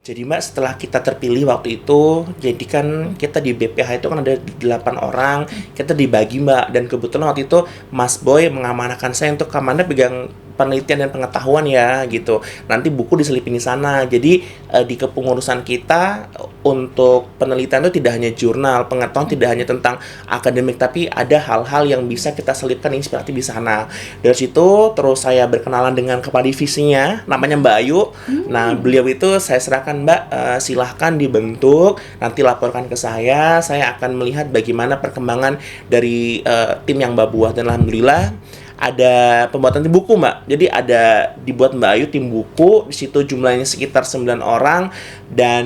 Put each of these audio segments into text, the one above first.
Jadi Mbak, setelah kita terpilih waktu itu, jadi kan kita di BPH itu kan ada 8 orang, kita dibagi Mbak, dan kebetulan waktu itu Mas Boy mengamanahkan saya untuk Kamanda pegang penelitian dan pengetahuan ya gitu. Nanti buku diselipin di sana. Jadi di kepengurusan kita untuk penelitian itu tidak hanya jurnal, pengetahuan tidak hanya tentang akademik, tapi ada hal-hal yang bisa kita selipkan inspiratif di sana. Dari situ terus saya berkenalan dengan kepala divisinya, namanya Mbak Ayu. Nah, beliau itu saya serahkan, Mbak, silahkan dibentuk, nanti laporkan ke saya akan melihat bagaimana perkembangan dari tim yang Mbak buat. Dan alhamdulillah ada pembuatan tim buku, Mbak. Jadi ada dibuat Mbak Ayu tim buku, di situ jumlahnya sekitar 9 orang, dan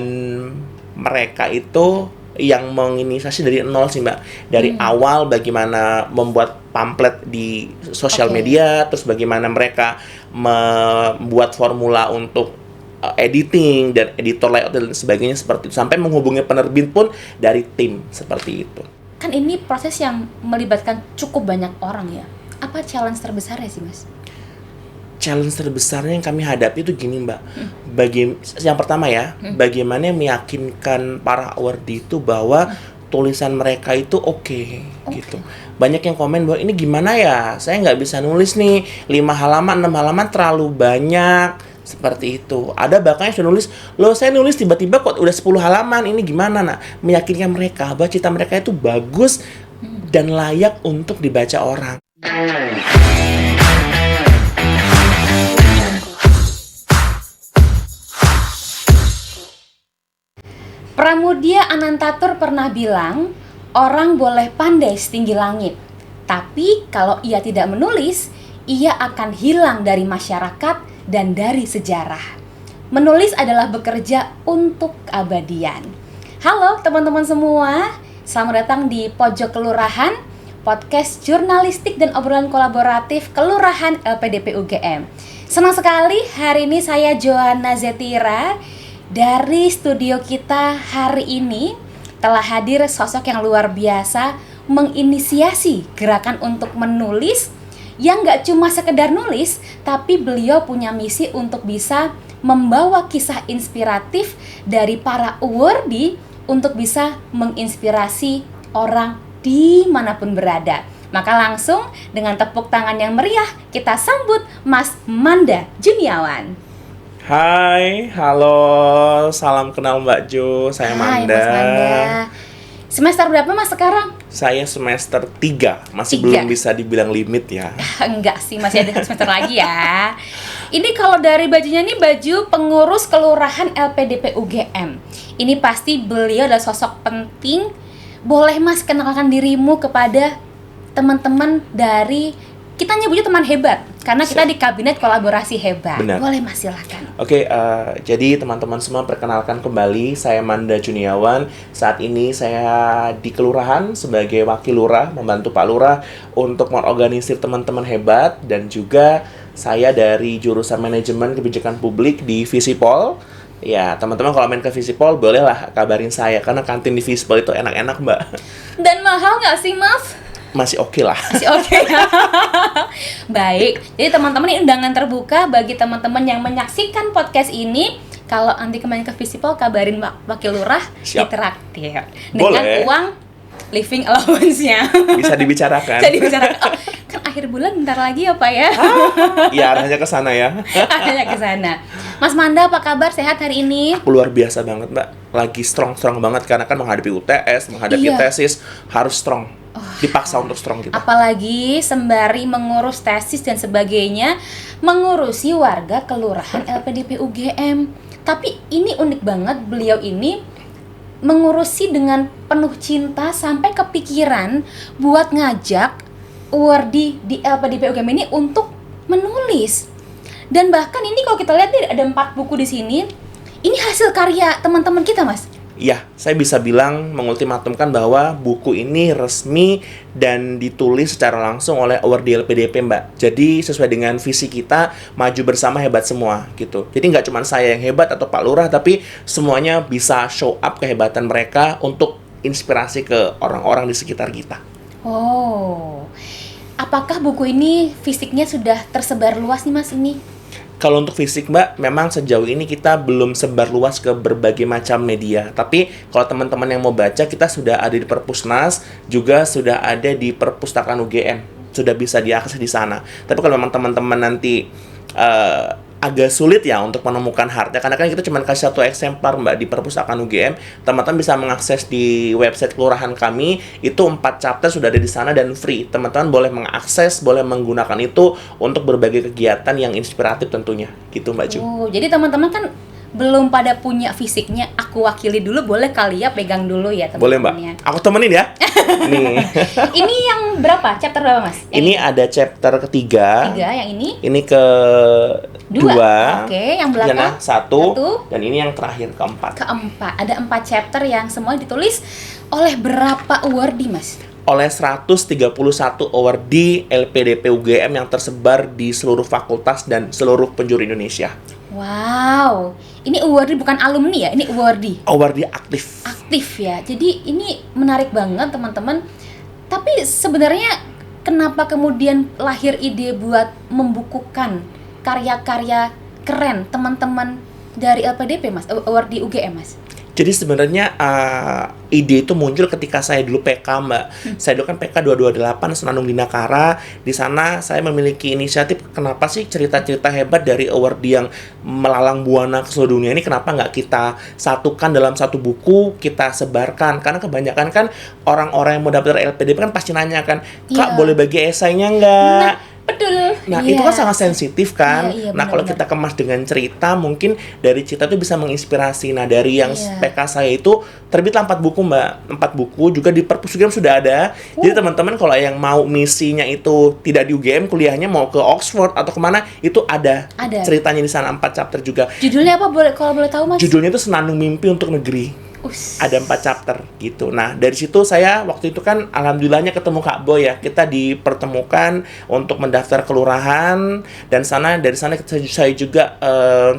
mereka itu yang menginisiasi dari nol sih, Mbak. Dari awal bagaimana membuat pamflet di sosial media, terus bagaimana mereka membuat formula untuk editing dan editor layout dan sebagainya seperti itu, sampai menghubungi penerbit pun dari tim seperti itu. Kan ini proses yang melibatkan cukup banyak orang ya. Apa challenge terbesarnya sih, Mas? Challenge terbesarnya yang kami hadapi itu gini, Mbak. Yang pertama ya, bagaimana meyakinkan para awardee itu bahwa tulisan mereka itu oke, gitu. Banyak yang komen bahwa ini gimana ya, saya nggak bisa nulis nih, 5 halaman, 6 halaman terlalu banyak, seperti itu. Ada bahkan yang sudah nulis, loh saya nulis tiba-tiba kok udah 10 halaman, ini gimana? Nah, meyakinkan mereka bahwa cerita mereka itu bagus dan layak untuk dibaca orang. Pramudia Anantatur pernah bilang, orang boleh pandai setinggi langit, tapi kalau ia tidak menulis, ia akan hilang dari masyarakat dan dari sejarah. Menulis adalah bekerja untuk keabadian. Halo teman-teman semua, selamat datang di Pojok Kelurahan, podcast jurnalistik dan obrolan kolaboratif Kelurahan LPDP UGM. Senang sekali hari ini saya Joanna Zetira. Dari studio kita hari ini telah hadir sosok yang luar biasa menginisiasi gerakan untuk menulis yang gak cuma sekedar nulis, tapi beliau punya misi untuk bisa membawa kisah inspiratif dari para awardee untuk bisa menginspirasi orang dimanapun berada. Maka langsung dengan tepuk tangan yang meriah kita sambut Mas Manda Juniawan. Hai, halo, salam kenal Mbak Jo, saya Hai, Manda. Mas Manda. Semester berapa Mas sekarang? Saya semester 3, masih 3. belum bisa dibilang limit ya. Enggak sih, masih ada semester lagi ya. Ini kalau dari bajunya nih baju pengurus kelurahan LPDP UGM. Ini pasti beliau adalah sosok penting. Boleh Mas kenalkan dirimu kepada teman-teman dari, kita nyebutnya teman hebat, karena kita di kabinet kolaborasi hebat. Benar. Boleh Mas, silakan. Oke, jadi teman-teman semua perkenalkan kembali, saya Manda Juniawan. Saat ini saya di kelurahan sebagai wakil lurah, membantu Pak Lurah untuk mengorganisir teman-teman hebat, dan juga saya dari jurusan manajemen kebijakan publik di Visipol. Ya, teman-teman kalau main ke Visipol bolehlah kabarin saya, karena kantin di Visipol itu enak-enak, Mbak. Dan mahal nggak sih Mas? Masih oke lah. Masih oke. Baik, jadi teman-teman ini undangan terbuka bagi teman-teman yang menyaksikan podcast ini. Kalau nanti kembali ke Visipol, kabarin Wakil Lurah ditraktir dengan Boleh. uang living allowance-nya. Bisa dibicarakan. Bisa dibicarakan. Oh, kan akhir bulan bentar lagi ya Pak ya. Iya, arahnya ke sana ya. Arahnya ke sana. Mas Manda, apa kabar? Sehat hari ini? Luar biasa banget, Mbak. Lagi strong banget karena kan menghadapi UTS, menghadapi tesis, harus strong. Dipaksa untuk strong kita. Apalagi sembari mengurus tesis dan sebagainya, mengurusi warga kelurahan LPDP UGM. Tapi ini unik banget, beliau ini mengurusi dengan penuh cinta sampai kepikiran buat ngajak awardee di LPDP UGM ini untuk menulis. Dan bahkan ini kalau kita lihat nih ada 4 buku di sini. Ini hasil karya teman-teman kita, Mas. Ya, saya bisa bilang mengultimatumkan bahwa buku ini resmi dan ditulis secara langsung oleh awardee LPDP, Mbak. Jadi sesuai dengan visi kita, maju bersama hebat semua gitu. Jadi nggak cuma saya yang hebat atau Pak Lurah, tapi semuanya bisa show up kehebatan mereka untuk inspirasi ke orang-orang di sekitar kita. Oh, apakah buku ini fisiknya sudah tersebar luas nih Mas ini? Kalau untuk fisik Mbak, memang sejauh ini kita belum sebar luas ke berbagai macam media. Tapi kalau teman-teman yang mau baca, kita sudah ada di Perpusnas, juga sudah ada di Perpustakaan UGM. Sudah bisa diakses di sana. Tapi kalau memang teman-teman nanti agak sulit ya untuk menemukan hardnya, karena kan kita cuma kasih 1 eksemplar Mbak di Perpustakaan UGM, teman-teman bisa mengakses di website kelurahan kami, itu 4 chapter sudah ada di sana dan free. Teman-teman boleh mengakses, boleh menggunakan itu untuk berbagai kegiatan yang inspiratif tentunya, gitu Mbak Ju. Jadi teman-teman kan belum pada punya fisiknya, aku wakili dulu, boleh kali ya pegang dulu ya Boleh teman-temannya. Mbak, aku temenin ya. Nih. Ini yang berapa? Chapter berapa Mas? Ini ada chapter ketiga. Yang ini? Ini ke dua. Oke, yang belakang? Satu. Satu. Dan ini yang terakhir keempat. Ada 4 chapter yang semua ditulis oleh berapa awardee Mas? Oleh 131 awardee LPDP UGM yang tersebar di seluruh fakultas dan seluruh penjuru Indonesia. Wow, ini awardee bukan alumni ya, ini awardee. Awardee aktif. Aktif ya, jadi ini menarik banget teman-teman. Tapi sebenarnya kenapa kemudian lahir ide buat membukukan karya-karya keren teman-teman dari LPDP Mas, awardee UGM Mas? Jadi sebenarnya ide itu muncul ketika saya dulu PK Mbak. Saya dulu kan PK 228 Senandung Dinakara. Di sana saya memiliki inisiatif, kenapa sih cerita-cerita hebat dari awardee yang melalang buana ke seluruh dunia ini kenapa nggak kita satukan dalam satu buku, kita sebarkan. Karena kebanyakan kan orang-orang yang mau daftar LPDP kan pasti nanya kan, Kak boleh bagi esainya nggak? Betul. Nah, itu kan sangat sensitif kan. Nah, kalau benar-benar kita kemas dengan cerita, mungkin dari cerita itu bisa menginspirasi. Nah, dari yang PK saya itu terbitlah 4 buku, Mbak. 4 buku juga di Perpus UGM sudah ada. Jadi teman-teman kalau yang mau misinya itu tidak di UGM, kuliahnya mau ke Oxford atau kemana, itu ada. Ceritanya di sana 4 chapter juga. Judulnya apa kalau boleh tahu Mas? Judulnya itu Senandung Mimpi untuk Negeri. Ada 4 chapter gitu. Nah, dari situ saya waktu itu kan alhamdulillahnya ketemu Kak Boy ya. Kita dipertemukan untuk mendaftar kelurahan, dan dari sana saya juga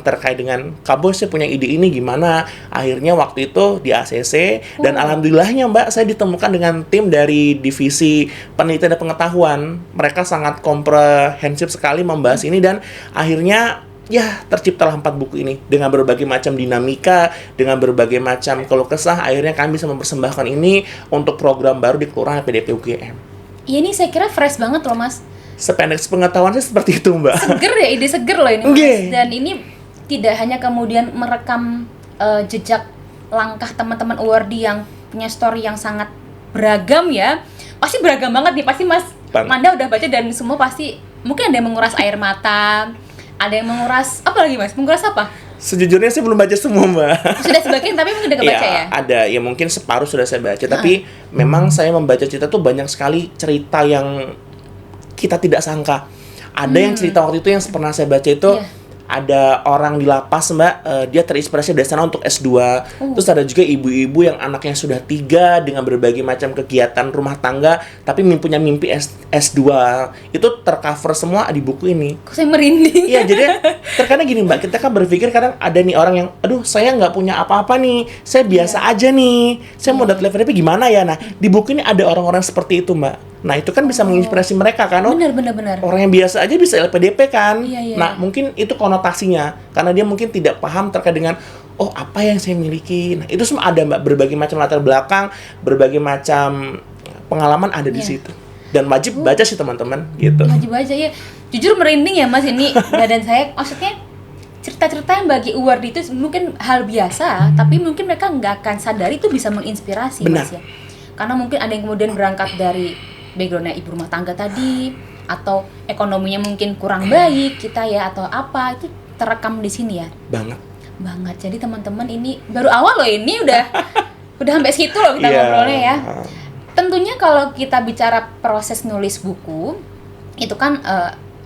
terkait dengan Kak Boy, saya punya ide ini gimana. Akhirnya waktu itu di ACC dan alhamdulillahnya Mbak, saya ditemukan dengan tim dari divisi penelitian dan pengetahuan. Mereka sangat komprehensif sekali membahas ini, dan akhirnya ya terciptalah 4 buku ini dengan berbagai macam dinamika, dengan berbagai macam keluh kesah. Akhirnya kami bisa mempersembahkan ini untuk program baru di Kelurahan PDP UGM. Iya, ini saya kira fresh banget loh Mas. Sependek sepengetahuan saya seperti itu Mbak. Seger ya, ide seger loh ini Mas. Dan ini tidak hanya kemudian merekam jejak langkah teman-teman awardee yang punya story yang sangat beragam ya. Pasti beragam banget nih, pasti Mas Manda udah baca dan semua pasti mungkin ada yang menguras air mata. Ada yang menguras, apa lagi Mas? Menguras apa? Sejujurnya saya belum baca semua Mbak. Sudah sebagian tapi mungkin udah kebaca ya? Ada, ya mungkin separuh sudah saya baca. Tapi memang saya membaca cerita tuh banyak sekali cerita yang kita tidak sangka. Ada yang cerita waktu itu yang pernah saya baca itu, ada orang di lapas Mbak, dia terinspirasi dari sana untuk S2. Terus ada juga ibu-ibu yang anaknya sudah 3 dengan berbagai macam kegiatan rumah tangga, tapi punya mimpi S2. Itu tercover semua di buku ini. Kok saya merinding? Iya, jadi terkadang gini Mbak, kita kan berpikir kadang ada nih orang yang, aduh saya nggak punya apa-apa nih, saya biasa aja nih, saya mau daftar LPDP gimana ya. Nah, di buku ini ada orang-orang seperti itu Mbak. Nah, itu kan bisa menginspirasi mereka kan. Benar. Orang yang biasa aja bisa LPDP kan. Iya. Nah, mungkin itu konotasinya. Karena dia mungkin tidak paham terkait dengan, oh apa yang saya miliki. Nah, itu semua ada Mbak. Berbagai macam latar belakang, berbagai macam pengalaman ada di situ. Dan wajib baca sih teman-teman gitu. Wajib baca ya. Jujur merinding ya Mas, ini badan saya. Maksudnya cerita-cerita yang bagi awardee itu mungkin hal biasa, tapi mungkin mereka nggak akan sadari itu bisa menginspirasi. Benar. Mas ya. Karena mungkin ada yang kemudian berangkat dari background-nya ibu rumah tangga tadi, atau ekonominya mungkin kurang baik kita ya, atau apa, itu terekam di sini ya. Banget. Jadi teman-teman, ini baru awal loh, ini udah sampai situ loh kita ngobrolnya ya. Tentunya kalau kita bicara proses nulis buku, itu kan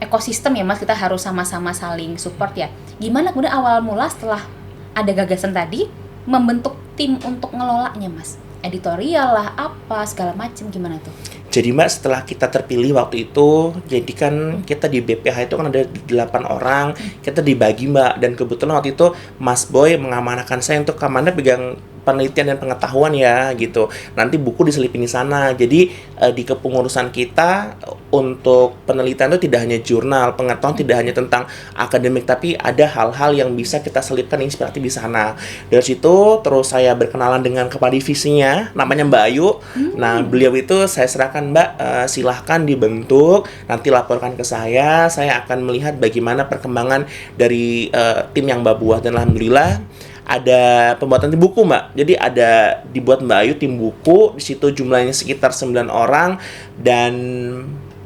ekosistem ya Mas, kita harus sama-sama saling support ya. Gimana kemudian awal mula setelah ada gagasan tadi, membentuk tim untuk ngelolanya Mas? Editorial lah, apa, segala macam, gimana tuh? Jadi Mbak, setelah kita terpilih waktu itu, jadi kan kita di BPH itu kan ada 8 orang, kita dibagi Mbak, dan kebetulan waktu itu Mas Boy mengamanahkan saya untuk Kamanda pegang penelitian dan pengetahuan ya gitu. Nanti buku diselipin di sana. Jadi di kepengurusan kita untuk penelitian itu tidak hanya jurnal, pengetahuan tidak hanya tentang akademik, tapi ada hal-hal yang bisa kita selipkan inspiratif di sana. Dari situ terus saya berkenalan dengan kepala divisinya, namanya Mbak Ayu. Nah, beliau itu saya serahkan, Mbak, silahkan dibentuk, nanti laporkan ke saya akan melihat bagaimana perkembangan dari tim yang Mbak buat. Dan alhamdulillah ada pembuatan tim buku, Mbak. Jadi ada dibuat Mbak Ayu tim buku, di situ jumlahnya sekitar 9 orang dan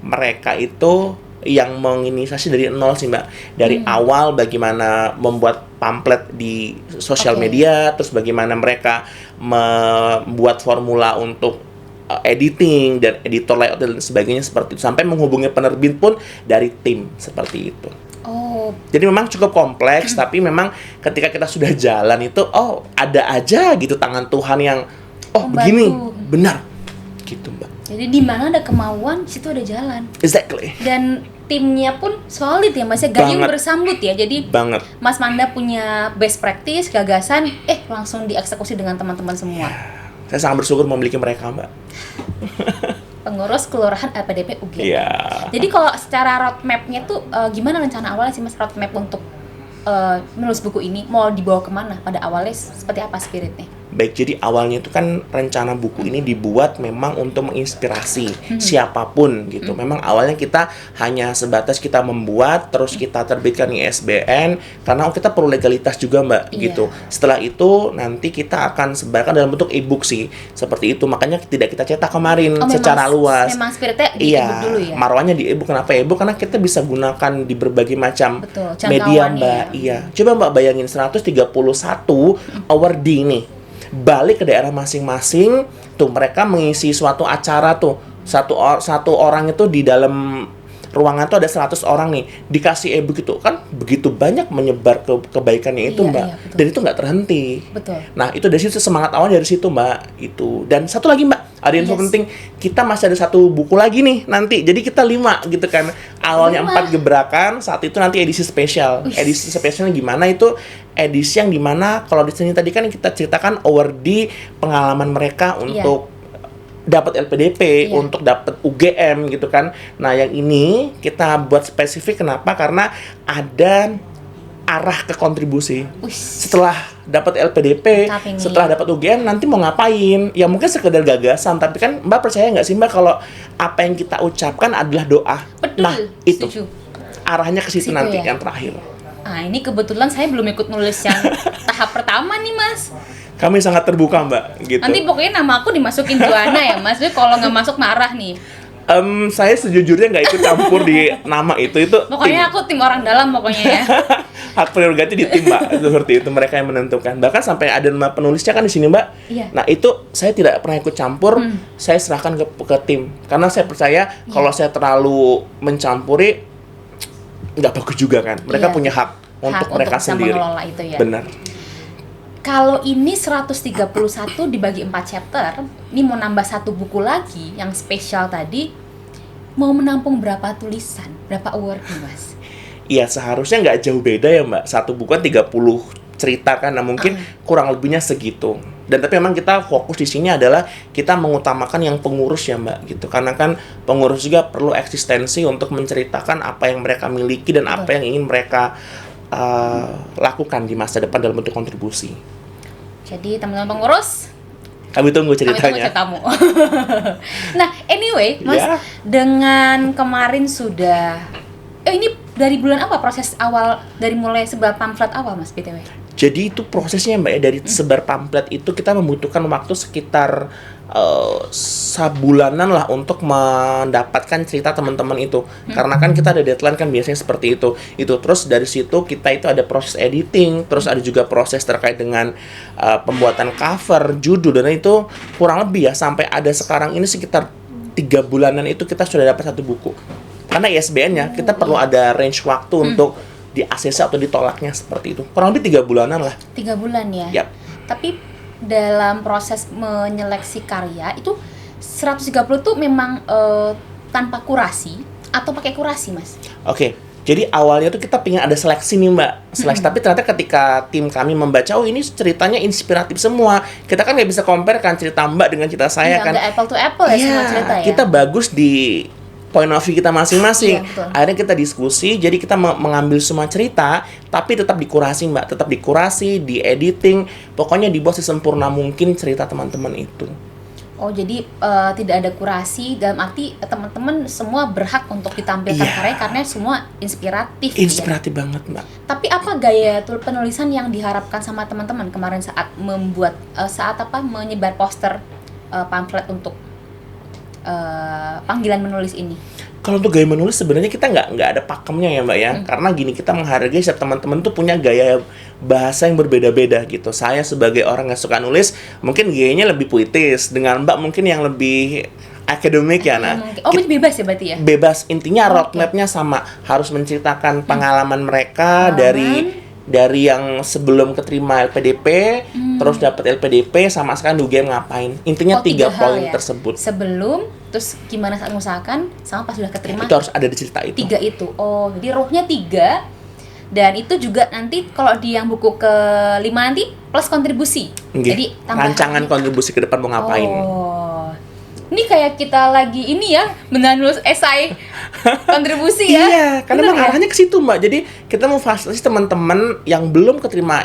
mereka itu yang menginisiasi dari nol sih, Mbak. Dari awal bagaimana membuat pamflet di sosial media, terus bagaimana mereka membuat formula untuk editing dan editor layout dan sebagainya seperti itu, sampai menghubungi penerbit pun dari tim seperti itu. Oh, Jadi memang cukup kompleks, tapi memang ketika kita sudah jalan itu, ada aja gitu tangan Tuhan yang membantu. begini, benar gitu, Mbak. Jadi di mana ada kemauan, situ ada jalan. Exactly. Dan timnya pun solid ya, Mas, ya, gayung Banget. bersambut ya. Jadi Banget. Mas Manda punya best practice, gagasan, langsung dieksekusi dengan teman-teman semua. Saya sangat bersyukur memiliki mereka, Mbak. Pengurus Kelurahan LPDP UGM. Iya. Jadi kalau secara roadmap-nya tuh gimana rencana awalnya sih, Mas, roadmap untuk menulis buku ini? Mau dibawa kemana pada awalnya? Seperti apa spiritnya? Baik, jadi awalnya itu kan rencana buku ini dibuat memang untuk menginspirasi siapapun gitu. Memang awalnya kita hanya sebatas kita membuat, terus kita terbitkan ISBN, karena kita perlu legalitas juga, Mbak, gitu. Setelah itu nanti kita akan sebarkan dalam bentuk e-book sih, seperti itu. Makanya tidak kita cetak kemarin secara luas. Memang spiritnya di e-book dulu ya? Marwahnya di e-book. Kenapa e-book? Karena kita bisa gunakan di berbagai macam Betul, media, jangkauannya Mbak. ya. Iya. Coba Mbak bayangin 131 awardee nih. Balik ke daerah masing-masing, tuh mereka mengisi suatu acara tuh. Satu orang itu di dalam ruangan tuh ada 100 orang nih, dikasih e-book itu kan begitu banyak menyebar kebaikannya itu, Mbak. betul. Dan itu nggak terhenti. Betul. Nah, itu dari situ semangat awal dari situ, Mbak. Itu. Dan satu lagi, Mbak, ada info penting. Kita masih ada satu buku lagi nih nanti. Jadi kita 5 gitu kan. Awalnya 4 gebrakan, saat itu nanti edisi spesial. Edisi spesialnya gimana itu? Edisi yang dimana kalau di sini tadi kan kita ceritakan awardee pengalaman mereka untuk dapat LPDP, untuk dapat UGM gitu kan. Nah, yang ini kita buat spesifik kenapa? Karena ada arah ke kontribusi. Setelah dapat LPDP, setelah dapat UGM, nanti mau ngapain? Ya mungkin sekedar gagasan, tapi kan Mbak percaya nggak sih, Mbak, kalau apa yang kita ucapkan adalah doa? Betul, Nah, itu setuju. arahnya ke situ nanti ya? yang terakhir. Nah, ini kebetulan saya belum ikut nulis yang tahap pertama nih, Mas. Kami sangat terbuka, Mbak, gitu. Nanti pokoknya nama aku dimasukin Joanna ya, Mas. Jadi kalau nggak masuk marah nih. Saya sejujurnya nggak ikut campur di nama itu Pokoknya aku tim orang dalam pokoknya ya. hak prerogatif di tim, Mbak. Seperti itu mereka yang menentukan. Bahkan sampai ada nama penulisnya kan di sini, Mbak. Iya. Nah, itu saya tidak pernah ikut campur. Saya serahkan ke tim. Karena saya percaya kalau saya terlalu mencampuri nggak bagus juga kan. Mereka punya hak untuk mereka bisa sendiri. mengelola itu ya. Benar. Kalau ini 131 dibagi 4 chapter, ini mau nambah 1 buku lagi yang spesial tadi, mau menampung berapa tulisan, berapa award nih, Mas? Iya, seharusnya nggak jauh beda ya, Mbak. Satu buku kan 30 cerita kan, nah mungkin kurang lebihnya segitu. Dan tapi memang kita fokus di sini adalah kita mengutamakan yang pengurus ya, Mbak, gitu. Karena kan pengurus juga perlu eksistensi untuk menceritakan apa yang mereka miliki dan apa yang ingin mereka lakukan di masa depan dalam bentuk kontribusi. Jadi teman-teman pengurus, Kami tunggu ceritanya. ceritamu. Nah, anyway, Mas, dengan kemarin sudah ini dari bulan apa proses awal dari mulai sebar pamflet awal, Mas, BTW? Jadi itu prosesnya, Mbak, ya, dari sebar pamflet itu kita membutuhkan waktu sekitar sabulanan lah untuk mendapatkan cerita teman-teman itu. Karena kan kita ada deadline kan biasanya seperti itu. Terus dari situ kita itu ada proses editing, terus ada juga proses terkait dengan pembuatan cover, judul, dan itu kurang lebih ya sampai ada sekarang ini sekitar 3 bulanan itu kita sudah dapat 1 buku. Karena ISBN-nya kita perlu ada range waktu untuk di ACC atau ditolaknya seperti itu. Kurang lebih 3 bulanan lah. 3 bulan ya. Yap. Tapi dalam proses menyeleksi karya itu 130 tuh memang tanpa kurasi atau pakai kurasi, Mas? Oke. Jadi awalnya tuh kita pengen ada seleksi nih Mbak, seleksi. Tapi ternyata ketika tim kami membaca, oh ini ceritanya inspiratif semua. Kita kan nggak bisa compare kan cerita Mbak dengan cerita saya Iya, kan. nggak apple to apple ya semua cerita ya. Kita bagus di point of view kita masing-masing. Iya, betul. Akhirnya kita diskusi, jadi kita mengambil semua cerita, tapi tetap dikurasi Mbak, tetap dikurasi, di editing, pokoknya dibuat sesempurna mungkin cerita teman-teman itu. Oh, jadi tidak ada kurasi, dalam arti teman-teman semua berhak untuk ditampilkan Iya. karya karena semua inspiratif. Ya? Inspiratif banget Mbak. Tapi apa gaya penulisan yang diharapkan sama teman-teman kemarin saat menyebar poster pamflet untuk panggilan menulis ini? Kalau untuk gaya menulis sebenarnya kita nggak ada pakemnya ya Mbak ya, karena gini, kita menghargai setiap teman-teman tuh punya gaya bahasa yang berbeda-beda gitu. Saya sebagai orang yang suka nulis mungkin gayanya lebih puitis, dengan Mbak mungkin yang lebih akademik ya. Nah, Oh, bebas ya berarti ya? bebas, intinya Oke. roadmapnya sama, harus menceritakan pengalaman mereka dari yang sebelum keterima LPDP, terus dapat LPDP, sama sekarang UGM ngapain. Intinya Oh, 3 hal poin ya? tersebut. Sebelum, terus gimana saat mengusahakan, sama pas sudah keterima. Itu harus ada di cerita itu. 3 itu. Oh, jadi ruhnya 3. Dan itu juga nanti kalau di yang buku ke-5 nanti plus kontribusi. Nggih. Jadi tambahan. Rancangan kontribusi ke depan mau ngapain. Oh. Ini kayak kita lagi ini ya, benar nulis esai kontribusi ya. Iya, karena Bener emang ya? arahnya ke situ Mbak. Jadi kita mau fasilitasi teman-teman yang belum keterima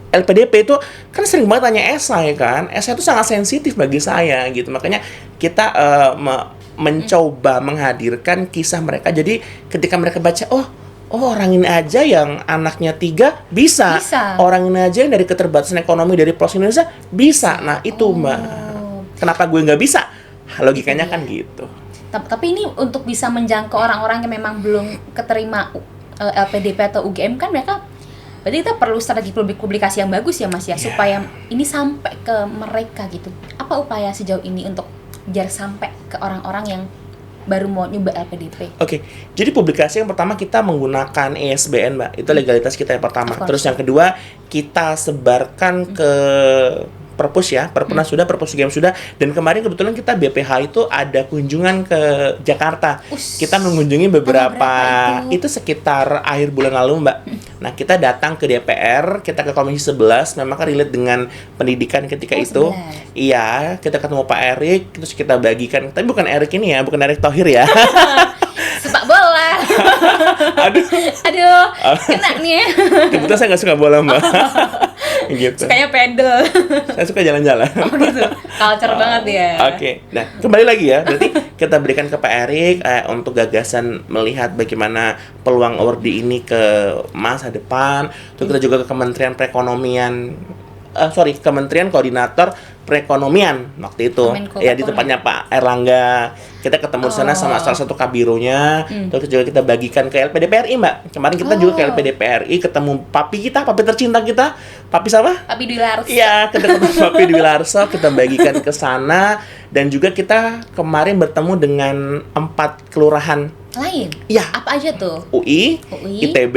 LPDP itu kan sering banget tanya esai kan. Esai itu sangat sensitif bagi saya gitu. Makanya kita mencoba menghadirkan kisah mereka. Jadi ketika mereka baca, oh orang ini aja yang anaknya 3 bisa. Bisa. Orang ini aja yang dari keterbatasan ekonomi dari Pos Indonesia bisa. Nah itu Mbak. Kenapa gue nggak bisa? Logikanya kan gitu. Tapi ini untuk bisa menjangkau orang-orang yang memang belum keterima LPDP atau UGM kan mereka, berarti kita perlu strategi publikasi yang bagus ya Mas ya, supaya ini sampai ke mereka gitu. Apa upaya sejauh ini untuk biar sampai ke orang-orang yang baru mau nyoba LPDP? Oke, jadi publikasi yang pertama kita menggunakan ESBN Mbak, itu legalitas kita yang pertama. Of course. Terus yang kedua kita sebarkan ke Perpus ya, Perpus sudah, Perpus UGM sudah. Dan kemarin kebetulan kita BPH itu ada kunjungan ke Jakarta. Kita mengunjungi beberapa, itu sekitar akhir bulan lalu Mbak. Nah kita datang ke DPR, kita ke Komisi 11, memang kan relate dengan pendidikan ketika itu. 11. Iya, kita ketemu Pak Erik, terus kita bagikan. Tapi bukan Erik ini ya, bukan Erik Thohir ya. Sepak bola. Aduh, Kena nih ya. kebetulan saya nggak suka bola Mbak. Gitu. Sukanya pedal. Saya suka jalan-jalan. Oh gitu. Culture banget ya. Oke. Nah, kembali lagi ya. Berarti kita berikan ke Pak Erik untuk gagasan melihat bagaimana peluang awardee ini ke masa depan. Terus kita juga ke Kementerian Perekonomian, Kementerian Koordinator Perekonomian waktu itu. Kemenko Ya di tempatnya Pak Erlangga. Kita ketemu di sana sama salah satu kabironya. Terus juga kita bagikan ke LPDPRI Mbak. Kemarin kita juga ke LPDPRI ketemu papi kita, papi tercinta kita. Papi siapa? Papi Dwi Larso. Iya, kita ketemu Papi Dwi Larso, kita bagikan ke sana. Dan juga kita kemarin bertemu dengan 4 kelurahan Lain? Iya. Apa aja tuh? UI, UI, ITB,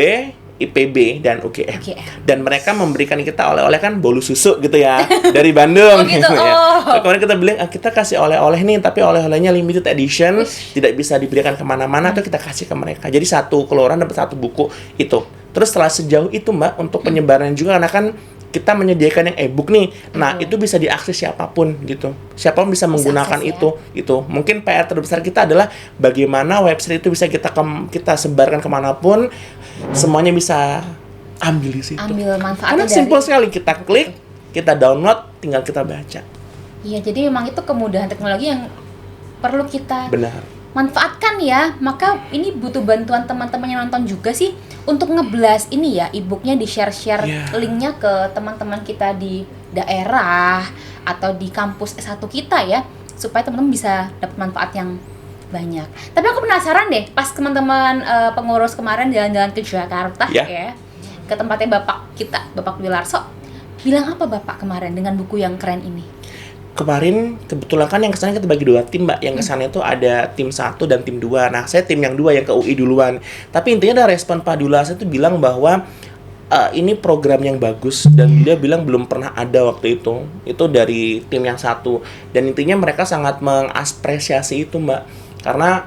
IPB, dan UGM. Dan mereka memberikan kita oleh-oleh kan bolu susu gitu ya, dari Bandung. Oh gitu, ya. oh. So, kemarin kita bilang, kita kasih oleh-oleh nih, tapi oleh-olehnya limited edition, tidak bisa diberikan kemana-mana, tuh kita kasih ke mereka. Jadi satu kelurahan dapat 1 buku itu. Terus setelah sejauh itu Mbak, untuk penyebaran juga, karena kan kita menyediakan yang e-book nih. Nah, itu bisa diakses siapapun gitu. Siapapun bisa menggunakan akses, itu. Itu. Mungkin PR terbesar kita adalah bagaimana website itu bisa kita sebarkan kemanapun, semuanya bisa ambil di situ. ambil manfaat Karena dari. simpel sekali, kita klik, kita download, tinggal kita baca. Iya, jadi memang itu kemudahan teknologi yang perlu kita Benar. manfaatkan ya. Maka ini butuh bantuan teman-teman yang nonton juga sih untuk ngeblas ini ya, e-booknya di-share linknya ke teman-teman kita di daerah atau di kampus S1 kita ya, supaya teman-teman bisa dapat manfaat yang banyak. Tapi aku penasaran deh, pas teman-teman pengurus kemarin jalan-jalan ke Jakarta ya, ke tempatnya Bapak kita, Bapak Dwi Larso, bilang apa Bapak kemarin dengan buku yang keren ini? Kemarin kebetulan kan yang kesana kita bagi 2 tim Mbak. Yang kesana itu ada tim 1 dan tim 2. Nah saya tim yang 2 yang ke UI duluan. Tapi intinya ada respon Pak Dwi Larso itu bilang bahwa ini program yang bagus, dan dia bilang belum pernah ada waktu itu dari tim yang 1. Dan intinya mereka sangat mengapresiasi itu Mbak, karena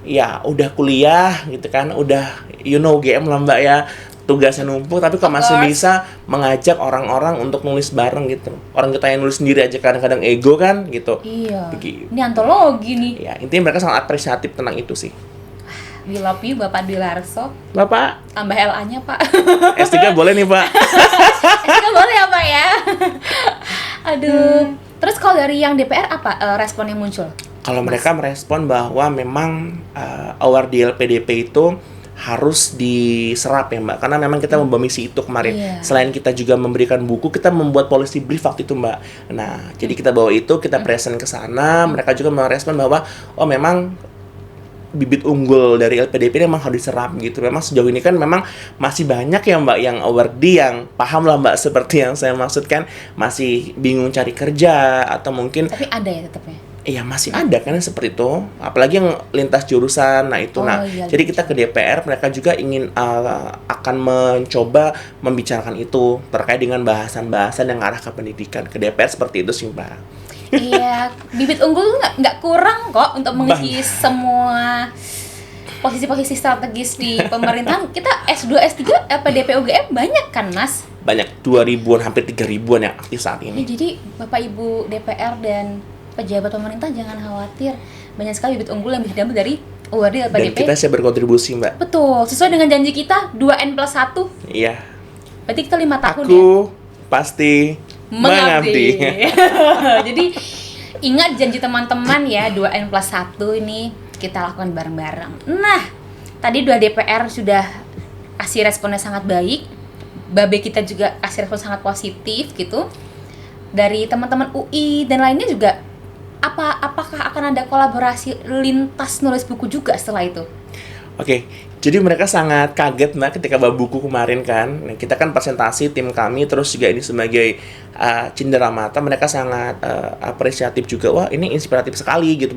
ya udah kuliah gitu kan, udah UGM lah Mbak ya, tugasnya numpuk, tapi kok masih bisa mengajak orang-orang untuk nulis bareng gitu. Orang kita yang nulis sendiri aja kadang-kadang ego kan gitu. Iya. Begitu. Ini antologi nih. Ya, intinya mereka sangat apresiatif tentang itu sih. We love you Bapak Dwi Larso. Bapak, Tambah LA-nya Pak. S3 boleh nih Pak. S3 boleh ya Pak ya? Aduh. Terus kalau dari yang DPR apa respon yang muncul? Kalau mereka merespon bahwa memang award di LPDP itu harus diserap ya Mbak, karena memang kita membawa misi itu kemarin. Iya. Selain kita juga memberikan buku, kita membuat policy brief waktu itu Mbak. Nah, jadi kita bawa itu, kita present ke sana, mereka juga merespon bahwa oh memang bibit unggul dari LPDP ini memang harus diserap gitu. Memang sejauh ini kan memang masih banyak ya Mbak yang awardee yang paham lah Mbak seperti yang saya maksudkan, masih bingung cari kerja atau mungkin Tapi ada ya tetapnya. iya masih ada kan yang seperti itu, apalagi yang lintas jurusan. Nah itu, Iya, jadi kita ke DPR, mereka juga ingin akan mencoba membicarakan itu terkait dengan bahasan-bahasan yang arah ke pendidikan. Ke DPR seperti itu sih Mbak. Iya, bibit unggul tuh nggak kurang kok untuk mengisi semua posisi-posisi strategis di pemerintahan. Kita S2, S3, LPDP, UGM banyak kan Mas? Banyak 2.000-an, hampir 3.000-an yang aktif saat Ya, ini. jadi Bapak Ibu DPR dan pejabat pemerintah jangan khawatir, banyak sekali bibit unggul yang bisa diambil dari award Dan LPDP. kita siap berkontribusi Mbak. Betul, sesuai dengan janji kita 2N+1. Iya. Berarti kita 5 tahun ya. Aku pasti mengabdi. Jadi ingat janji teman-teman ya, 2N+1 ini kita lakukan bareng-bareng. Nah, tadi 2 DPR sudah kasih responnya sangat baik. Babe kita juga kasih respon sangat positif gitu. Dari teman-teman UI dan lainnya juga apakah akan ada kolaborasi lintas nulis buku juga setelah itu? Oke, jadi mereka sangat kaget Mbak ketika bawa buku kemarin kan. Nah, kita kan presentasi tim kami, terus juga ini sebagai cenderamata, mereka sangat apresiatif juga. Wah, ini inspiratif sekali gitu.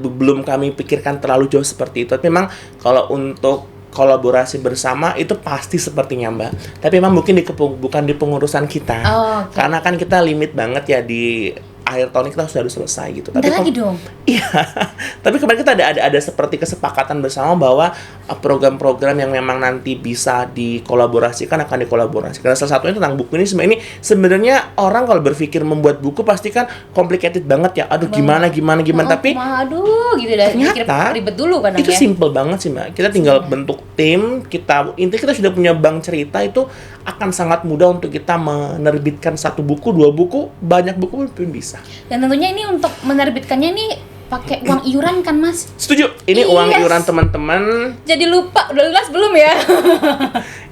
Belum kami pikirkan terlalu jauh seperti itu. Tapi memang kalau untuk kolaborasi bersama itu pasti sepertinya Mbak. Tapi memang mungkin bukan di pengurusan kita. Oh, okay. Karena kan kita limit banget ya di akhir tahun ini kita sudah harus selesai gitu. Bentar lagi dong. Iya. Tapi kemarin kita ada seperti kesepakatan bersama bahwa program-program yang memang nanti bisa dikolaborasikan akan dikolaborasikan. Karena salah satunya tentang buku ini sebenarnya orang kalau berpikir membuat buku pasti kan complicated banget ya. Aduh gimana. Tapi aduh gitu dah. Mikir ternyata ribet dulu kadang itu ya. simple banget sih Mbak. Kita tinggal bentuk tim, intinya kita sudah punya bank cerita, itu akan sangat mudah untuk kita menerbitkan 1 buku, 2 buku, banyak buku pun bisa. Dan tentunya ini untuk menerbitkannya nih pakai uang iuran kan Mas? Setuju. Ini Yes. uang iuran teman-teman. Jadi lupa, udah jelas belum ya?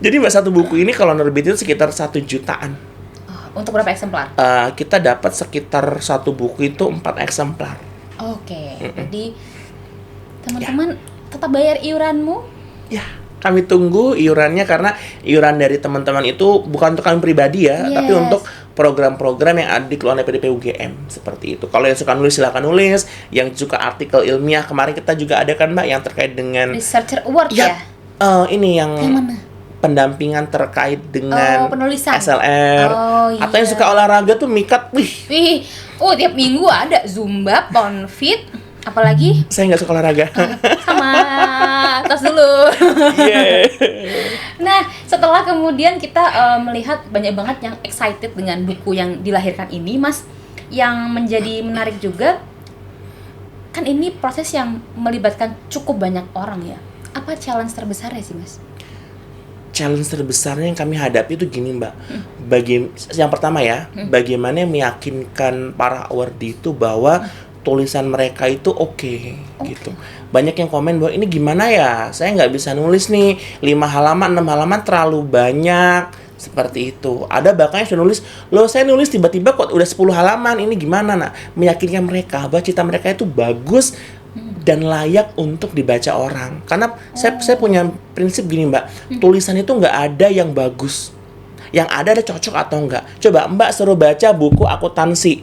Jadi Mbak, 1 buku ini kalau nerbit itu sekitar 1 jutaan. Untuk berapa eksemplar? Kita dapat sekitar 1 buku itu 4 eksemplar. Oke, jadi teman-teman tetap bayar iuranmu. Ya, kami tunggu iurannya, karena iuran dari teman-teman itu bukan untuk kami pribadi ya, tapi Yes. untuk program-program yang ada di keluar LPDP UGM seperti itu. Kalau yang suka nulis silakan nulis, yang suka artikel ilmiah, kemarin kita juga ada kan Mbak yang terkait dengan Researcher Award ya? ini yang mana? pendampingan terkait dengan penulisan. SLR. Atau yang iya. suka olahraga tuh mikat, Wih, tiap minggu ada Zumba, Ponfit, apalagi saya nggak suka olahraga. sama tos dulu. Yeah. Nah, setelah kemudian kita melihat banyak banget yang excited dengan buku yang dilahirkan ini, Mas, yang menjadi menarik juga kan ini proses yang melibatkan cukup banyak orang ya. Apa challenge terbesarnya sih, Mas? Challenge terbesarnya yang kami hadapi itu gini Mbak. Yang pertama ya, bagaimana meyakinkan para awardee itu bahwa tulisan mereka itu oke, gitu. Banyak yang komen bahwa ini gimana ya, saya nggak bisa nulis nih 5 halaman, 6 halaman terlalu banyak, seperti itu. Ada bahkan yang sudah nulis, loh saya nulis tiba-tiba kok udah 10 halaman, ini gimana? Nah, meyakinkan mereka bahwa cerita mereka itu bagus dan layak untuk dibaca orang. Karena saya punya prinsip gini Mbak, tulisan itu nggak ada yang bagus, yang ada cocok atau enggak. Coba Mbak suruh baca buku akuntansi,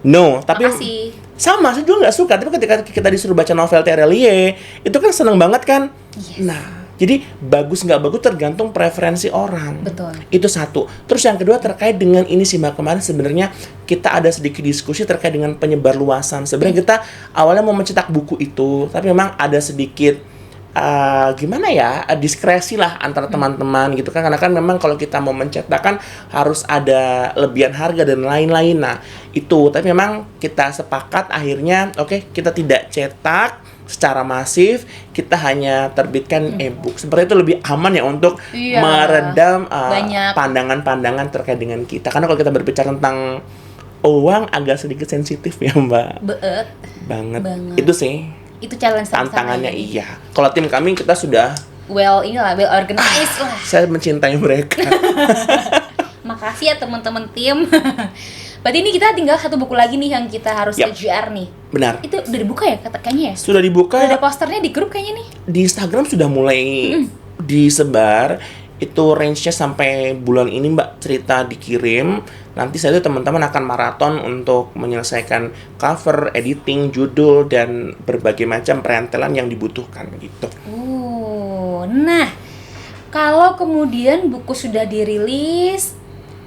no, tapi Makasih. sama, saya juga nggak suka. Tapi ketika kita disuruh baca novel Terelie, itu kan seneng banget kan. Yes. Nah, Jadi bagus nggak bagus tergantung preferensi orang. Betul. Itu satu. Terus yang kedua terkait dengan ini sih Mbak, kemarin sebenarnya kita ada sedikit diskusi terkait dengan penyebarluasan. Sebenarnya kita awalnya mau mencetak buku itu, tapi memang ada sedikit gimana ya, diskresi lah antara teman-teman gitu kan, karena kan memang kalau kita mau mencetak kan harus ada lebihan harga dan lain-lain. Nah itu, tapi memang kita sepakat akhirnya oke, kita tidak cetak secara masif, kita hanya terbitkan e-book. Seperti itu lebih aman ya untuk meredam banyak pandangan-pandangan terkait dengan kita. Karena kalau kita berbicara tentang uang agak sedikit sensitif ya Mbak. Banget. Itu sih. Itu challenge tantangannya iya. Kalau tim kami kita sudah well organized lah. Saya mencintai mereka. Makasih ya teman-teman tim. Berarti ini kita tinggal satu buku lagi nih yang kita harus kejar nih. Benar. Itu udah dibuka ya kayaknya ya? Sudah dibuka. Udah ada posternya di grup kayaknya nih. Di Instagram sudah mulai disebar. Itu range-nya sampai bulan ini Mbak, cerita dikirim. Nanti saya tuh teman-teman akan maraton untuk menyelesaikan cover, editing, judul, dan berbagai macam perentelan yang dibutuhkan gitu. Nah, kalau kemudian buku sudah dirilis,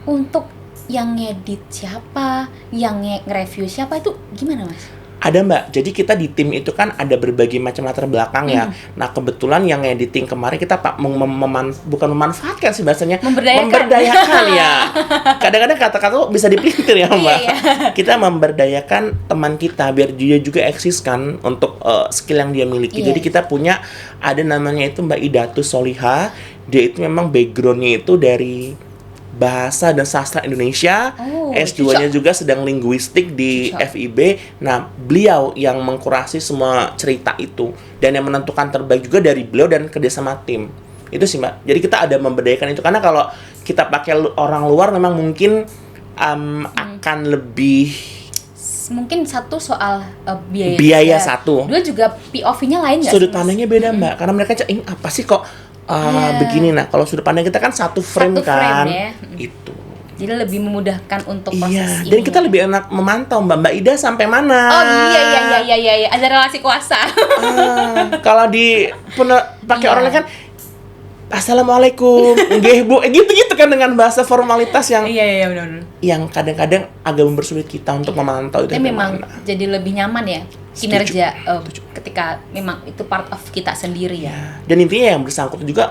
untuk yang ngedit siapa, yang nge-review siapa, itu gimana Mas? Ada Mbak, jadi kita di tim itu kan ada berbagai macam latar belakang ya. Nah kebetulan yang editing kemarin kita bukan memanfaatkan sih bahasanya, memberdayakan ya. Kadang-kadang kata-kata bisa dipelintir ya Mbak. Kita memberdayakan teman kita biar dia juga eksis kan untuk skill yang dia miliki. Jadi kita punya ada namanya itu Mbak Idatus Soliha. Dia itu memang backgroundnya itu dari Bahasa dan Sastra Indonesia, S2-nya juga sedang linguistik di FIB. Nah, beliau yang mengkurasi semua cerita itu dan yang menentukan terbaik juga dari beliau dan kerjasama tim. Itu sih Mbak. Jadi kita ada memberdayakan itu karena kalau kita pakai orang luar memang mungkin akan lebih mungkin satu soal biaya satu. Dua juga POV-nya lain nggak? Sudut pandangnya beda Mbak, karena mereka ini apa sih kok begini. Nah kalau sudut pandang kita kan satu frame kan ya. Itu jadi lebih memudahkan untuk proses dan kita lebih enak memantau Mbak Ida sampai mana. Iya ada relasi kuasa. Kalau di pakai orang lain kan Assalamualaikum, nggih Bu, gitu-gitu kan dengan bahasa formalitas yang benar. Yang kadang-kadang agak mempersulit kita untuk memantau itu. Memang jadi lebih nyaman ya kinerja ketika memang itu part of kita sendiri ya. Dan intinya yang bersangkutan juga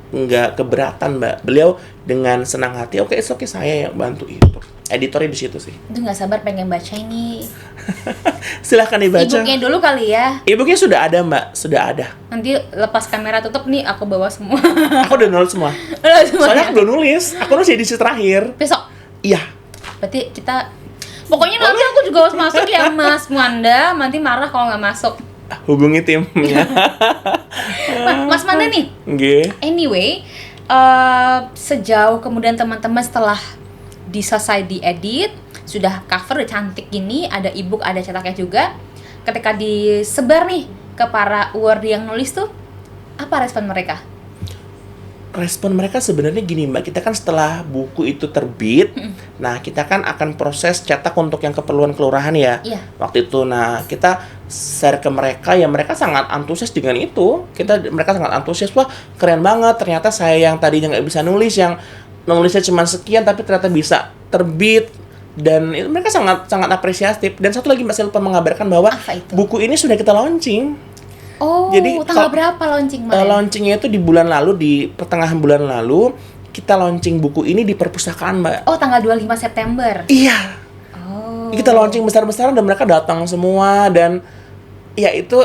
nggak keberatan Mbak. Beliau dengan senang hati, oke saya yang bantu itu. Editornya di situ sih. Itu nggak sabar pengen baca ini. Silahkan dibaca. E-booknya dulu kali ya. E-booknya sudah ada Mbak, sudah ada. Nanti lepas kamera tutup nih aku bawa semua. Aku udah nulis semua. Soalnya aku belum nulis. Aku nulis edisi terakhir. Besok? Iya. Berarti kita pokoknya nanti aku juga harus masuk ya Mas Manda. Nanti marah kalau nggak masuk. Hubungi timnya. Mas Manda nih. Anyway, sejauh kemudian teman-teman setelah selesai diedit, sudah cover cantik gini, ada ebook, ada cetaknya juga. Ketika disebar nih ke para award yang nulis tuh, apa respon mereka? Respon mereka sebenarnya gini Mbak, kita kan setelah buku itu terbit, nah kita kan akan proses cetak untuk yang keperluan kelurahan ya. Waktu itu, nah kita share ke mereka, ya mereka sangat antusias dengan itu. Mereka sangat antusias, wah keren banget, ternyata saya yang tadinya nggak bisa nulis, yang nulisnya cuma sekian tapi ternyata bisa terbit, dan itu mereka sangat apresiatif. Dan satu lagi Mbak, saya lupa mengabarkan bahwa buku ini sudah kita launching. Jadi tanggal berapa launching Mbak? Launchingnya itu di bulan lalu, di pertengahan bulan lalu kita launching buku ini di perpustakaan Mbak. Tanggal 25 September. Iya. Kita launching besar-besaran dan mereka datang semua, dan ya itu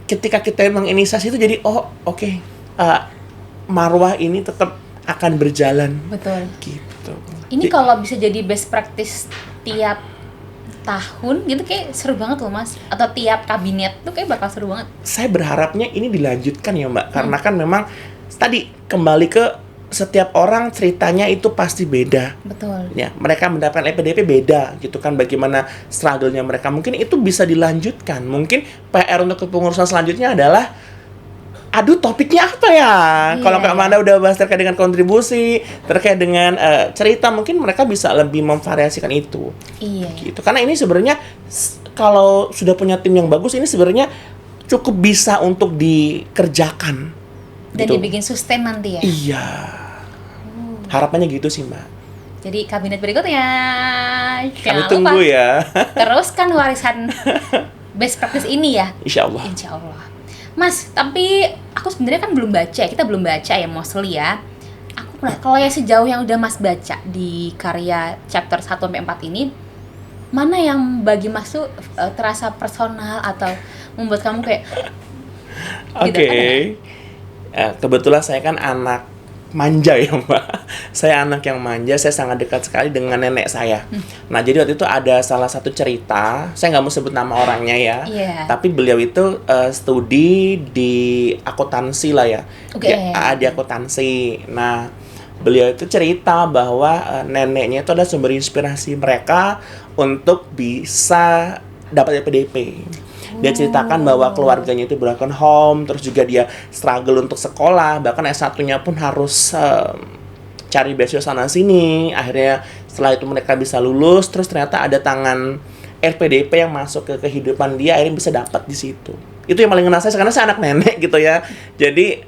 ketika kita menginisiasi itu jadi oke, marwah ini tetap akan berjalan. Betul. Gitu. Ini kalau bisa jadi best practice tiap tahun gitu kayak seru banget loh Mas. Atau tiap kabinet tuh kayak bakal seru banget. Saya berharapnya ini dilanjutkan ya Mbak. Karena kan memang tadi kembali ke setiap orang ceritanya itu pasti beda. Betul. Ya, mereka mendapatkan EPDP beda gitu kan, bagaimana struggle-nya mereka. Mungkin itu bisa dilanjutkan. Mungkin PR untuk kepengurusan selanjutnya adalah topiknya apa ya? Kalau Kak Amanda udah bahas terkait dengan kontribusi, terkait dengan cerita, mungkin mereka bisa lebih memvariasikan itu. Gitu. Karena ini sebenarnya kalau sudah punya tim yang bagus, ini sebenarnya cukup bisa untuk dikerjakan Dan gitu. dibikin sustain nanti ya. Iya. Harapannya gitu sih, Mbak. Jadi kabinet berikutnya Kami jangan tunggu lupa ya. teruskan warisan best practice ini ya. Insya Allah. Insya Allah. Mas, tapi aku sebenarnya kan belum baca, kita belum baca ya mostly ya. Kalau yang sejauh yang udah Mas baca di karya chapter 1-4 ini, mana yang bagi Mas tuh terasa personal atau membuat kamu kayak Oke. gitu, ada nggak? Kebetulan saya kan anak manja ya, Mbak. Saya anak yang manja, saya sangat dekat sekali dengan nenek saya. Nah, jadi waktu itu ada salah satu cerita, saya nggak mau sebut nama orangnya ya. Iya. Tapi beliau itu studi di akuntansi lah ya. Oke. Di akuntansi. Nah, beliau itu cerita bahwa neneknya itu adalah sumber inspirasi mereka untuk bisa dapat LPDP. Dia ceritakan bahwa keluarganya itu broken home, terus juga dia struggle untuk sekolah, bahkan S1-nya pun harus cari beasiswa sana sini. Akhirnya setelah itu mereka bisa lulus, terus ternyata ada tangan LPDP yang masuk ke kehidupan dia, akhirnya bisa dapat di situ. Itu yang paling ngena saya, karena saya anak nenek gitu ya. Jadi,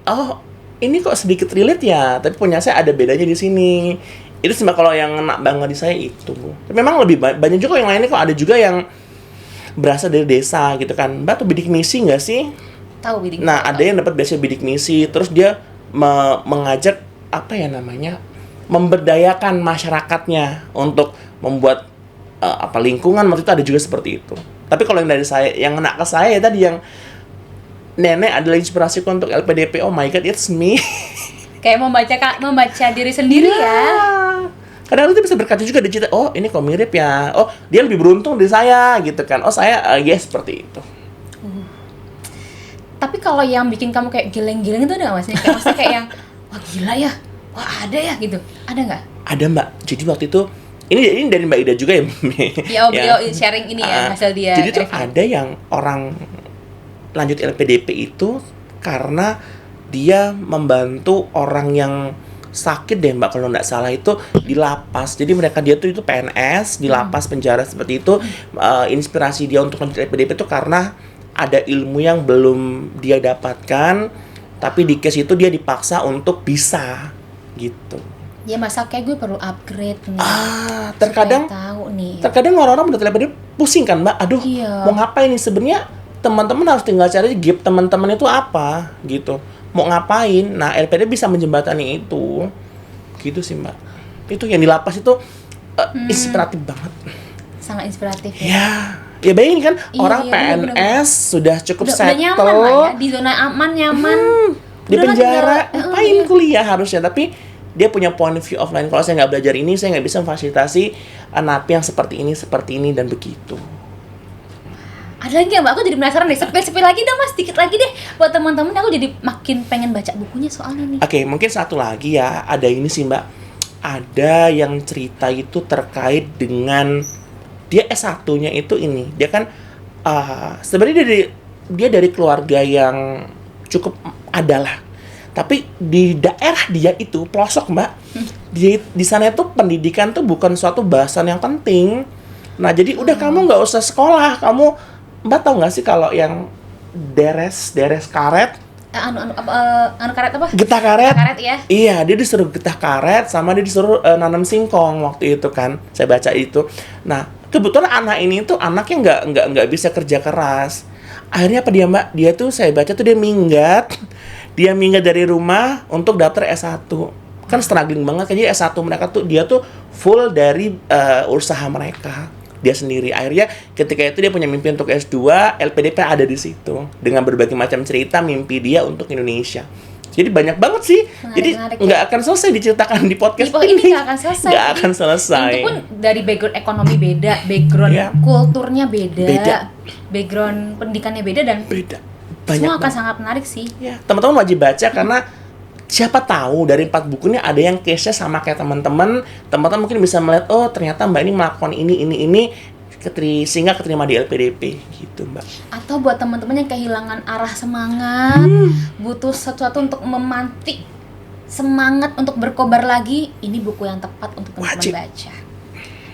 ini kok sedikit relate ya, tapi punya saya ada bedanya di sini. Itu cuma kalau yang ngena banget di saya itu. Tapi memang lebih banyak juga yang lainnya kok, ada juga yang berasal dari desa gitu kan. Mbak tuh bidik misi nggak sih? Tahu bidik. Nah, ada yang dapat beasiswa bidik misi, terus dia mengajak apa ya namanya? Memberdayakan masyarakatnya untuk membuat lingkungan, waktu itu ada juga seperti itu. Tapi kalau yang dari saya, yang ngena ke saya tadi yang nenek adalah inspirasiku untuk LPDP. Oh my god, it's me. Kayak membaca diri sendiri ya. Kadang itu bisa berkaca juga di cerita, oh ini kok mirip ya, oh dia lebih beruntung dari saya gitu kan, oh saya seperti itu. Tapi kalau yang bikin kamu kayak geleng-geleng itu ada nggak Mas? Maksudnya kayak yang wah gila ya, wah ada ya gitu, ada nggak? Ada Mbak, jadi waktu itu ini dari Mbak Ida juga ya. Ya beliau sharing ini ya hasil dia. Jadi tuh ada yang orang lanjut LPDP itu karena dia membantu orang yang sakit deh Mbak, kalau nggak salah itu di lapas. Jadi dia tuh itu PNS di lapas penjara seperti itu. Inspirasi dia untuk lanjut LPDP itu karena ada ilmu yang belum dia dapatkan, tapi di case itu dia dipaksa untuk bisa gitu. Ya masa kayak gue perlu upgrade nih. Terkadang tahu nih. Terkadang orang-orang menurut LPDP pusing kan Mbak. Aduh, iya. Mau ngapain nih sebenarnya? Teman-teman harus tinggal cari gap teman-teman itu apa gitu. Mau ngapain? Nah, LPD bisa menjembatani itu. Gitu sih, Mbak. Itu yang di lapas itu inspiratif banget. Sangat inspiratif ya. Ya bayangin kan, orang bener-bener. PNS sudah cukup Udah settle. nyaman lah ya, di zona aman, nyaman. Di Udah lah, penjara, tinggal, ngapain kuliah harusnya. Tapi dia punya point of view offline. Kalau saya nggak belajar ini, saya nggak bisa memfasilitasi napi yang seperti ini, dan begitu. Ada lagi ya Mbak, aku jadi penasaran deh, sepil lagi dong Mas, dikit lagi deh buat teman-teman, aku jadi makin pengen baca bukunya soalnya nih. Oke, mungkin satu lagi ya, ada ini sih Mbak, ada yang cerita itu terkait dengan dia S1-nya itu ini, dia kan sebenarnya dia dari keluarga yang cukup adalah, tapi di daerah dia itu pelosok Mbak, di sana itu pendidikan tuh bukan suatu bahasan yang penting. Nah jadi udah kamu nggak usah sekolah, kamu Mbak tahu nggak sih kalau yang deres karet? Karet apa? Getah karet. Karet ya? Iya, dia disuruh getah karet sama dia disuruh nanam singkong waktu itu kan. Saya baca itu. Nah, kebetulan anak ini tuh anaknya nggak bisa kerja keras. Akhirnya apa dia Mbak? Dia tuh saya baca tuh dia minggat. Dia minggat dari rumah untuk daftar S1. Kan struggling banget, jadi S1 mereka tuh dia tuh full dari usaha mereka. Dia sendiri. Akhirnya ketika itu dia punya mimpi untuk S2, LPDP ada di situ dengan berbagai macam cerita mimpi dia untuk Indonesia. Jadi banyak banget sih. Jadi nggak akan selesai diceritakan di podcast ini. Nggak akan selesai. Nggak akan selesai. Itu pun dari background ekonomi beda, background kulturnya beda, background pendidikannya beda dan beda. Semua akan sangat menarik sih. Ya, teman-teman wajib baca karena siapa tahu dari 4 buku ini ada yang case-nya sama kayak teman-teman mungkin bisa melihat, oh ternyata Mbak ini melakukan ini sehingga keterima di LPDP gitu Mbak. Atau buat teman-teman yang kehilangan arah semangat, butuh sesuatu untuk memantik semangat untuk berkobar lagi, ini buku yang tepat untuk teman-teman baca.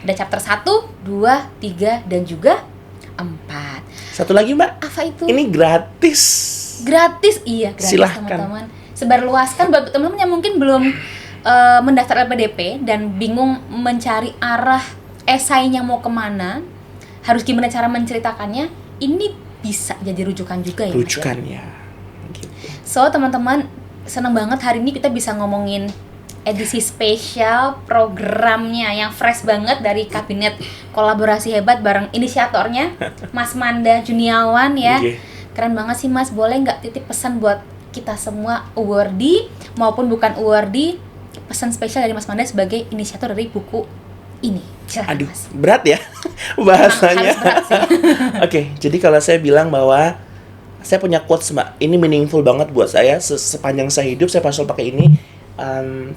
Ada chapter 1, 2, 3 dan juga 4. Satu lagi Mbak. Apa itu? Ini gratis. Gratis, iya gratis. Silahkan. Teman-teman. sebarluaskan buat teman-teman yang mungkin belum mendaftar LPDP dan bingung mencari arah esainya mau kemana, harus gimana cara menceritakannya, ini bisa jadi rujukan juga ya. Rujukan ya. Gitu. So teman-teman, seneng banget hari ini kita bisa ngomongin edisi spesial programnya yang fresh banget dari Kabinet Kolaborasi Hebat bareng inisiatornya Mas Manda Juniawan ya. Keren banget sih Mas, boleh nggak titip pesan buat kita semua awardee maupun bukan awardee, pesan spesial dari Mas Manda sebagai inisiator dari buku ini. Silahkan, Aduh, Mas. berat ya bahasanya. Harus berat sih. Oke, jadi kalau saya bilang bahwa saya punya quotes Mbak, ini meaningful banget buat saya. Sepanjang saya hidup saya selalu pakai ini.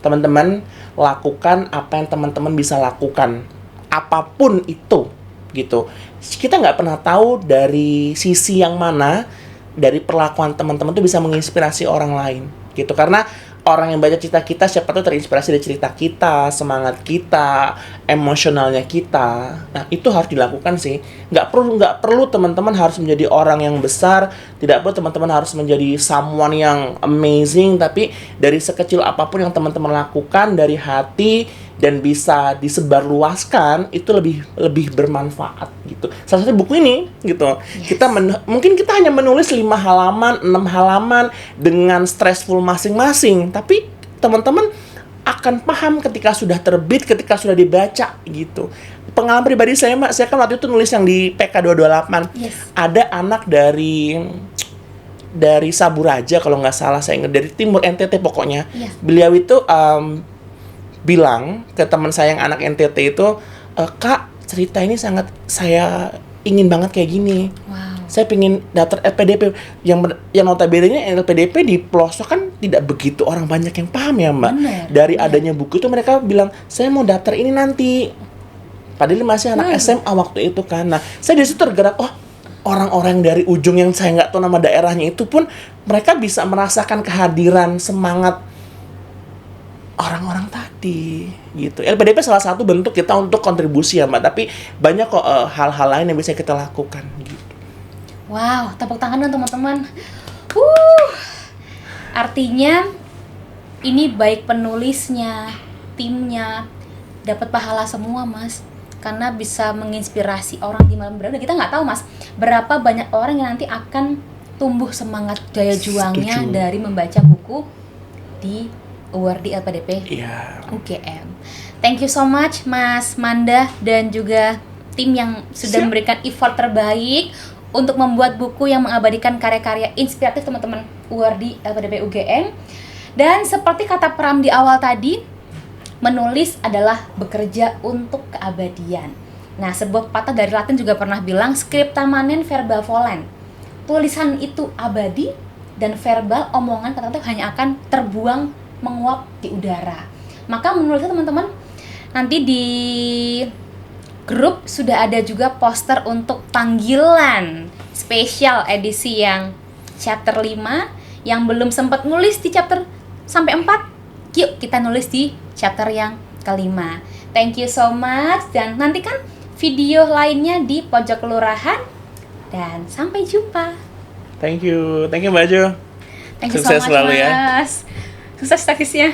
Teman-teman lakukan apa yang teman-teman bisa lakukan, apapun itu, gitu. Kita nggak pernah tahu dari sisi yang mana dari perlakuan teman-teman itu bisa menginspirasi orang lain, gitu. Karena orang yang baca cerita kita siapa tahu terinspirasi dari cerita kita, semangat kita, emosionalnya kita. Nah, itu harus dilakukan sih. Nggak perlu teman-teman harus menjadi orang yang besar, tidak perlu teman-teman harus menjadi someone yang amazing, tapi dari sekecil apapun yang teman-teman lakukan dari hati dan bisa disebarluaskan, itu lebih bermanfaat gitu. Salah satu buku ini gitu. Yes. Mungkin kita hanya menulis 5 halaman, 6 halaman dengan stressful masing-masing, tapi teman-teman akan paham ketika sudah terbit, ketika sudah dibaca gitu. Pengalaman pribadi saya, Mbak, saya kan waktu itu nulis yang di PK 228. Yes. Ada anak dari Saburaja kalau nggak salah, saya ingat dari timur NTT pokoknya. Yes. Beliau itu bilang ke teman saya yang anak NTT itu, Kak, cerita ini sangat saya ingin banget kayak gini. Wow. Saya pengen daftar LPDP yang notabene-nya LPDP di pelosok kan tidak begitu orang banyak yang paham ya Mbak. Bener, Dari bener. adanya buku itu mereka bilang saya mau daftar ini nanti. Padahal masih anak SMA waktu itu kan. Nah, saya dari situ tergerak, oh orang-orang dari ujung yang saya nggak tahu nama daerahnya itu pun mereka bisa merasakan kehadiran semangat orang-orang tadi gitu. LPDP salah satu bentuk kita untuk kontribusi ya Mbak, tapi banyak kok hal-hal lain yang bisa kita lakukan gitu. Wow, tepuk tangan dong teman-teman. Artinya ini baik penulisnya, timnya dapat pahala semua Mas, karena bisa menginspirasi orang di malam berada. Kita nggak tahu Mas, berapa banyak orang yang nanti akan tumbuh semangat daya juangnya Setuju. dari membaca buku di awardee LPDP Iya. UGM. Thank you so much Mas Manda dan juga tim yang sudah Siap. memberikan effort terbaik untuk membuat buku yang mengabadikan karya-karya inspiratif teman-teman awardee LPDP UGM. Dan seperti kata Pram di awal tadi, menulis adalah bekerja untuk keabadian. Nah, sebuah pepatah dari Latin juga pernah bilang scripta manen verba volant. Tulisan itu abadi dan verbal, omongan kata-kata hanya akan terbuang menguap di udara. Maka menulis teman-teman, nanti di grup sudah ada juga poster untuk panggilan spesial edisi yang chapter 5. Yang belum sempat nulis di chapter sampai 4, yuk kita nulis di chapter yang kelima. Thank you so much, dan nantikan video lainnya di Pojok Kelurahan, dan sampai jumpa. Thank you Mbak Jo. Thank you Sukses so much selalu ya. Mas. Sukses statusnya.